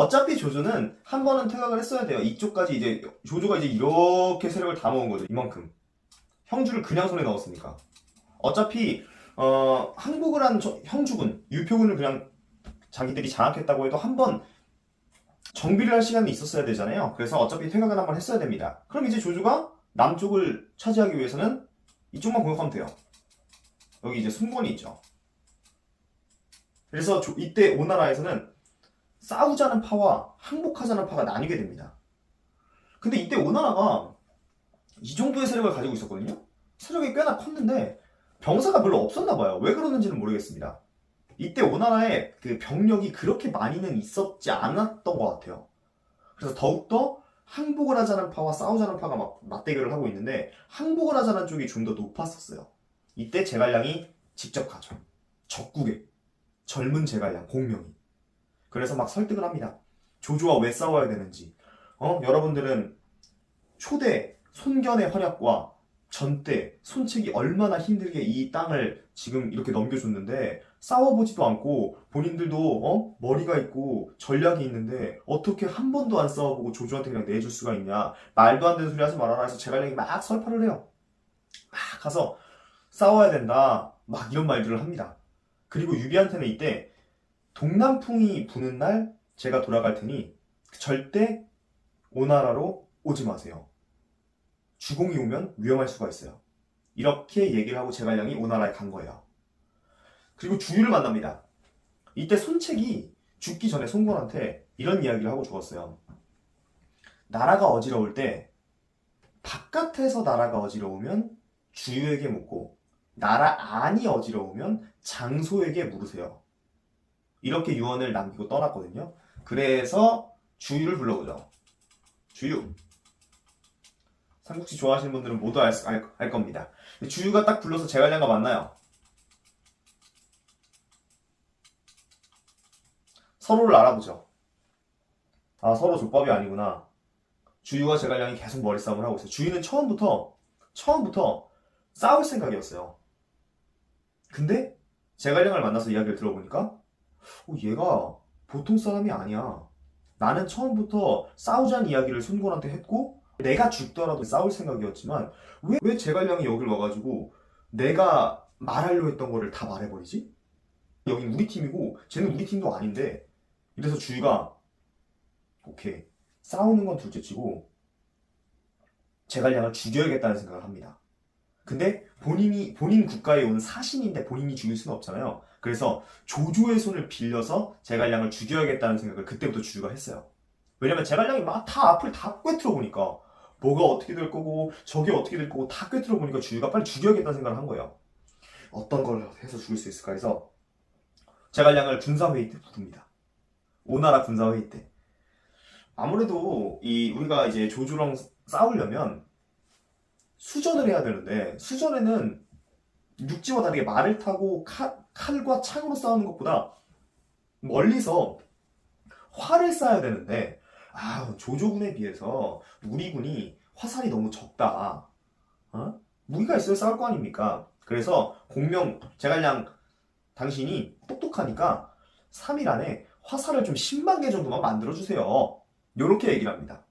어차피 조조는 한 번은 퇴각을 했어야 돼요. 이쪽까지 이제 조조가 이제 이렇게 세력을 다 모은 거죠. 이만큼. 형주를 그냥 손에 넣었으니까. 어차피 항복을 한 형주군, 유표군을 그냥 자기들이 장악했다고 해도 한 번 정비를 할 시간이 있었어야 되잖아요. 그래서 어차피 퇴각을 한 번 했어야 됩니다. 그럼 이제 조조가 남쪽을 차지하기 위해서는 이쪽만 공격하면 돼요. 여기 이제 숨권이 있죠. 그래서 이때 오나라에서는 싸우자는 파와 항복하자는 파가 나뉘게 됩니다. 근데 이때 오나라가 이 정도의 세력을 가지고 있었거든요. 세력이 꽤나 컸는데 병사가 별로 없었나 봐요. 왜 그러는지는 모르겠습니다. 이때 오나라에 그 병력이 그렇게 많이는 있었지 않았던 것 같아요. 그래서 더욱더 항복을 하자는 파와 싸우자는 파가 막 맞대결을 하고 있는데 항복을 하자는 쪽이 좀 더 높았었어요. 이때 제갈량이 직접 가죠. 적국에 젊은 제갈량 공명이. 그래서 막 설득을 합니다. 조조와 왜 싸워야 되는지. 여러분들은 초대 손견의 활약과 전때 손책이 얼마나 힘들게 이 땅을 지금 이렇게 넘겨줬는데 싸워보지도 않고 본인들도 머리가 있고 전략이 있는데 어떻게 한 번도 안 싸워보고 조조한테 그냥 내줄 수가 있냐. 말도 안 되는 소리 하지 말아라 해서 제갈량이 막 설파를 해요. 막 가서 싸워야 된다. 막 이런 말들을 합니다. 그리고 유비한테는 이때 동남풍이 부는 날 제가 돌아갈 테니 절대 오나라로 오지 마세요. 주공이 오면 위험할 수가 있어요. 이렇게 얘기를 하고 제갈량이 오나라에 간 거예요. 그리고 주유를 만납니다. 이때 손책이 죽기 전에 송건한테 이런 이야기를 하고 죽었어요. 나라가 어지러울 때 바깥에서 나라가 어지러우면 주유에게 묻고 나라 안이 어지러우면 장소에게 물으세요. 이렇게 유언을 남기고 떠났거든요. 그래서 주유를 불러보죠. 주유. 삼국지 좋아하시는 분들은 모두 알 겁니다. 주유가 딱 불러서 제갈량과 만나요. 서로를 알아보죠. 아, 서로 족밥이 아니구나. 주유와 제갈량이 계속 머리싸움을 하고 있어요. 주유는 처음부터 싸울 생각이었어요. 근데 제갈량을 만나서 이야기를 들어보니까 얘가 보통 사람이 아니야. 나는 처음부터 싸우자는 이야기를 손권한테 했고 내가 죽더라도 싸울 생각이었지만 왜 제갈량이 여길 와가지고 내가 말하려 했던 거를 다 말해버리지? 여긴 우리 팀이고 쟤는 우리 팀도 아닌데. 이래서 주유가 오케이, 싸우는 건 둘째치고 제갈량을 죽여야겠다는 생각을 합니다. 근데 본인 국가에 온 사신인데 본인이 죽일 수는 없잖아요. 그래서 조조의 손을 빌려서 제갈량을 죽여야겠다는 생각을 그때부터 주유가 했어요. 왜냐면 제갈량이 막 다 앞을 다 꿰뚫어 보니까 뭐가 어떻게 될 거고 저게 어떻게 될 거고 다 꿰뚫어 보니까 주유가 빨리 죽여야겠다는 생각을 한 거예요. 어떤 걸 해서 죽일 수 있을까 해서 제갈량을 군사회의 때 부릅니다. 오나라 군사회의 때. 아무래도 우리가 이제 조조랑 싸우려면 수전을 해야 되는데 수전에는 육지와 다르게 말을 타고 칼과 창으로 싸우는 것보다 멀리서 활을 쏴야 되는데 조조군에 비해서 우리 군이 화살이 너무 적다. 무기가 있어야 싸울 거 아닙니까? 그래서 제갈량 당신이 똑똑하니까 3일 안에 화살을 좀 10만 개 정도만 만들어주세요. 요렇게 얘기를 합니다.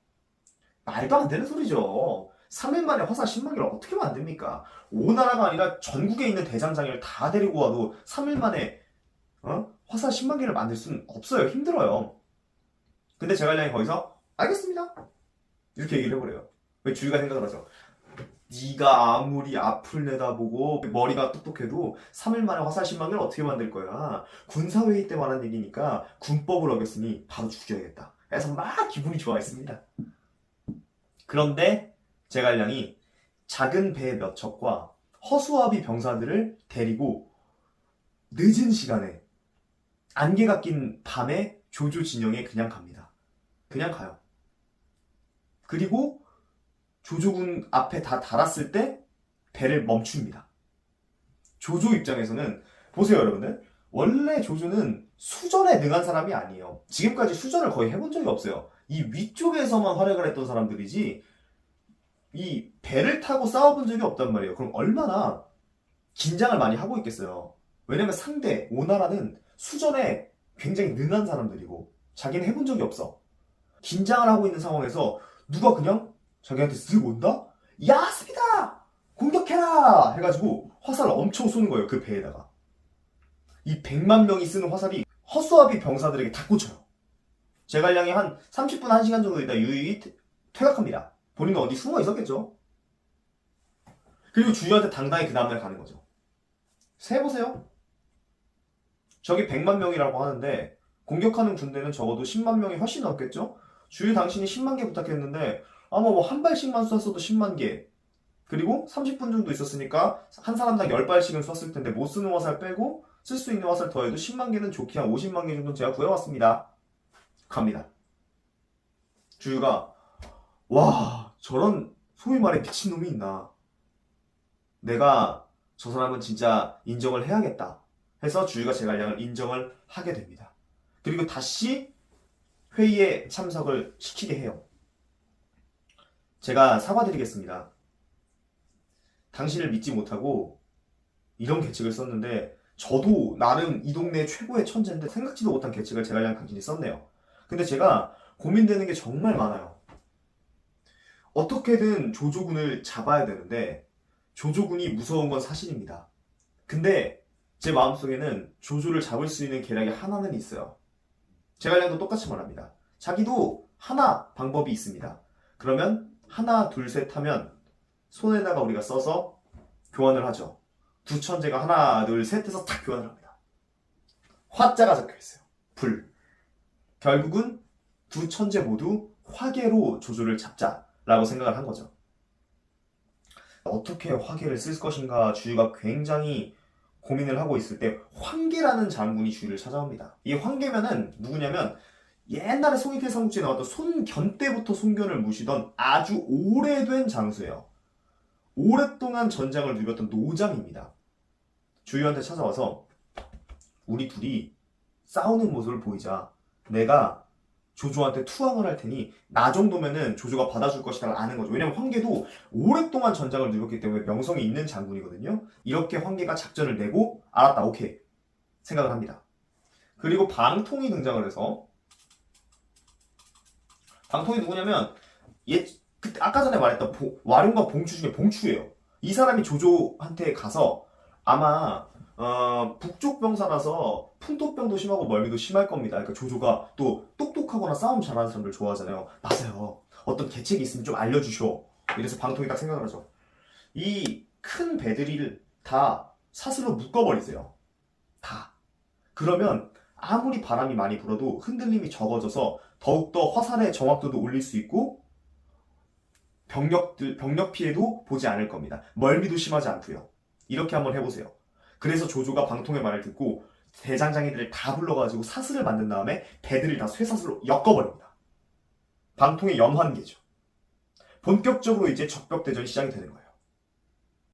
말도 안 되는 소리죠. 3일 만에 화살 10만 개를 어떻게 만듭니까? 오나라가 아니라 전국에 있는 대장장이를 다 데리고 와도 3일 만에 화살 10만 개를 만들 수는 없어요. 힘들어요. 근데 제갈량이 거기서 알겠습니다. 이렇게 얘기를 해버려요. 왜 주위가 생각을 하죠? 네가 아무리 앞을 내다보고 머리가 똑똑해도 3일 만에 화살 10만 개를 어떻게 만들 거야? 군사회의 때 말한 얘기니까 군법을 어겼으니 바로 죽여야겠다. 그래서 막 기분이 좋아했습니다. 그런데 제갈량이 작은 배 몇 척과 허수아비 병사들을 데리고 늦은 시간에 안개가 낀 밤에 조조 진영에 그냥 갑니다. 그냥 가요. 그리고 조조군 앞에 다 달았을 때 배를 멈춥니다. 조조 입장에서는 보세요, 여러분들. 원래 조조는 수전에 능한 사람이 아니에요. 지금까지 수전을 거의 해본 적이 없어요. 이 위쪽에서만 활약을 했던 사람들이지 이 배를 타고 싸워본 적이 없단 말이에요. 그럼 얼마나 긴장을 많이 하고 있겠어요. 왜냐면 상대 오나라는 수전에 굉장히 능한 사람들이고 자기는 해본 적이 없어. 긴장을 하고 있는 상황에서 누가 그냥 자기한테 쓱 온다? 야, 스피다! 공격해라! 해가지고 화살을 엄청 쏘는 거예요. 그 배에다가. 이 100만 명이 쓰는 화살이 허수아비 병사들에게 다 꽂혀요. 제갈량이 한 30분, 1시간 정도 있다 유유히 퇴각합니다. 본인은 어디 숨어 있었겠죠. 그리고 주유한테 당당히 그 다음날 가는 거죠. 세보세요. 저기 100만 명이라고 하는데 공격하는 군대는 적어도 10만 명이 훨씬 넘겠죠? 주유 당신이 10만 개 부탁했는데 아마 뭐 한 발씩만 쐈어도 10만 개. 그리고 30분 정도 있었으니까 한 사람당 10발씩은 쐈을 텐데 못 쓰는 화살 빼고 쓸 수 있는 화살 더해도 10만 개는 좋게 한 50만 개 정도는 제가 구해왔습니다. 갑니다. 주유가 와, 저런 소위 말해 미친놈이 있나. 내가 저 사람은 진짜 인정을 해야겠다 해서 주유가 제갈량을 인정을 하게 됩니다. 그리고 다시 회의에 참석을 시키게 해요. 제가 사과드리겠습니다. 당신을 믿지 못하고 이런 계책을 썼는데 저도 나름 이 동네 최고의 천재인데 생각지도 못한 계책을 제갈량 당신이 썼네요. 근데 제가 고민되는 게 정말 많아요. 어떻게든 조조군을 잡아야 되는데 조조군이 무서운 건 사실입니다. 근데 제 마음속에는 조조를 잡을 수 있는 계략이 하나는 있어요. 제갈량도 똑같이 말합니다. 자기도 하나 방법이 있습니다. 그러면 하나 둘 셋 하면 손에다가 우리가 써서 교환을 하죠. 두 천재가 하나 둘 셋 해서 탁 교환을 합니다. 화자가 적혀있어요. 불. 결국은 두 천재 모두 화계로 조조를 잡자라고 생각을 한 거죠. 어떻게 화계를 쓸 것인가 주유가 굉장히 고민을 하고 있을 때 황계라는 장군이 주유를 찾아옵니다. 이 황계면은 누구냐면 옛날에 송익회 삼국지에 나왔던 손견 때부터 송견을 모시던 아주 오래된 장수예요. 오랫동안 전장을 누볐던 노장입니다. 주유한테 찾아와서 우리 둘이 싸우는 모습을 보이자. 내가 조조한테 투항을 할 테니 나 정도면은 조조가 받아줄 것이라고 아는 거죠. 왜냐면 황계도 오랫동안 전장을 누볐기 때문에 명성이 있는 장군이거든요. 이렇게 황계가 작전을 내고 알았다, 오케이 생각을 합니다. 그리고 방통이 등장을 해서 방통이 누구냐면 그때 아까 전에 말했던 와룡과 봉추 중에 봉추예요. 이 사람이 조조한테 가서 아마 북쪽 병사라서 풍토병도 심하고 멀미도 심할 겁니다. 그러니까 조조가 또 똑똑하거나 싸움 잘하는 사람들 좋아하잖아요. 맞아요. 어떤 계책이 있으면 좀 알려주쇼. 이래서 방통이 딱 생각을 하죠. 이 큰 배들이를 다 사슬로 묶어버리세요. 다. 그러면 아무리 바람이 많이 불어도 흔들림이 적어져서 더욱더 화살의 정확도도 올릴 수 있고 병력 피해도 보지 않을 겁니다. 멀미도 심하지 않고요. 이렇게 한번 해보세요. 그래서 조조가 방통의 말을 듣고 대장장이들을 다 불러가지고 사슬을 만든 다음에 배들을 다 쇠사슬로 엮어버립니다. 방통의 염환계죠. 본격적으로 이제 적벽대전이 시작이 되는 거예요.